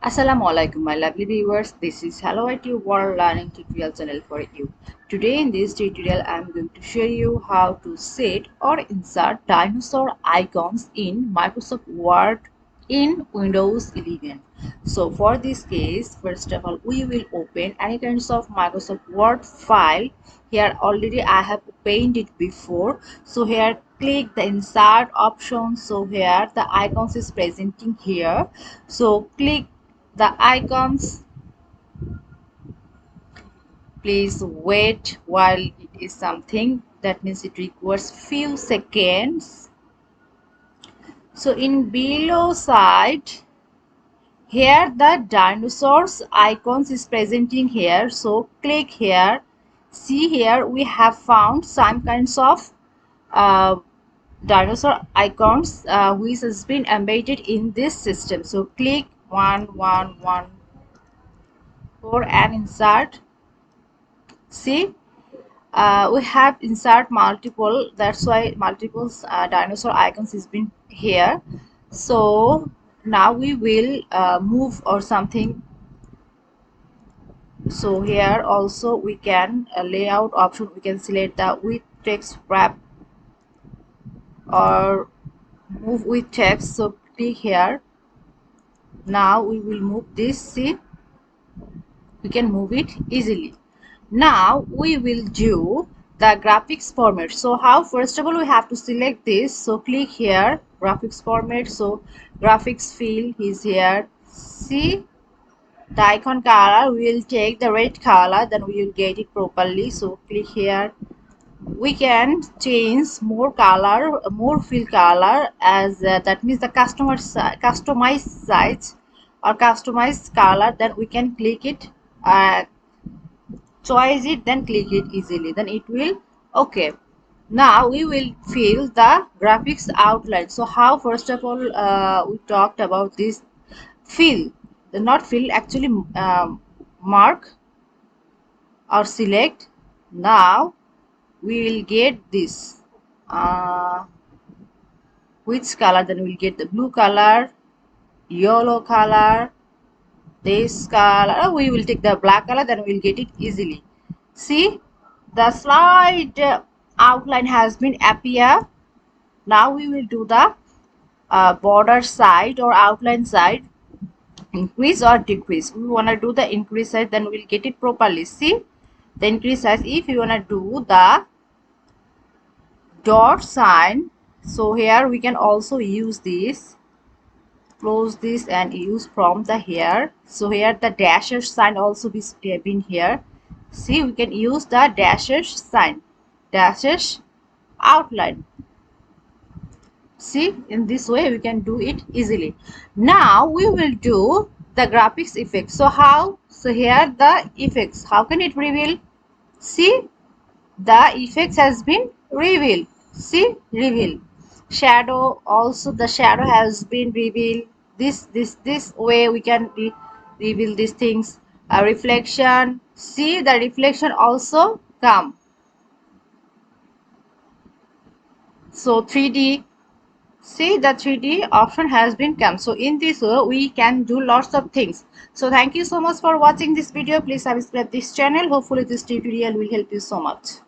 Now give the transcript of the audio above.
Assalamualaikum my lovely viewers, this is Hello IT World Learning Tutorial channel for you. Today in this tutorial I am going to show you how to set or insert dinosaur icons in Microsoft Word in Windows 11. So for this case, first of all we will open any kinds of Microsoft Word file. Here already I have opened it before. So here click the insert option. So here the icons is presenting here. So click the icons. Please wait while it is something, that means it requires few seconds. So in below side here the dinosaurs icons is presenting here. So click here. See, here we have found some kinds of uh, dinosaur icons which has been embedded in this system. So click 1114 and insert. See, we have insert multiple, that's why multiple dinosaur icons has been here. So now we will move or something. So here also we can layout option, we can select the with text wrap or move with text. So click here. Now we will move this. See, we can move it easily. Now we will do the graphics format. So how, first of all we have to select this. So click here, graphics format. So graphics field is here. See, the icon color, we will take the red color, then we will get it properly. So click here. We can change more color, more fill color, as that means the customized size or customized color. Then we can click it, choose it, then click it easily, then it will okay. Now we will fill the graphics outline. So how, first of all we talked about this fill, the not fill, actually mark or select. Now we will get this which color, then we'll get the blue color, yellow color, this color. We will take the black color, then we'll get it easily. See, the slide outline has been appear. Now we will do the border side or outline side, increase or decrease. We want to do the increase size, then we'll get it properly. See, the increase size, if you want to do the dot sign, so here we can also use this, close this and use from the here. So here the dashes sign also be been here. See, we can use the dashes sign, dashes outline. See, in this way we can do it easily. Now we will do the graphics effects. So how? So here the effects, how can it reveal? See, the effects has been revealed. See, reveal. Shadow, also the shadow has been revealed. This way we can reveal these things. A reflection, see, the reflection also come. So 3D, see, the 3D option has been come. So in this way we can do lots of things. So thank you so much for watching this video. Please subscribe this channel. Hopefully this tutorial will help you so much.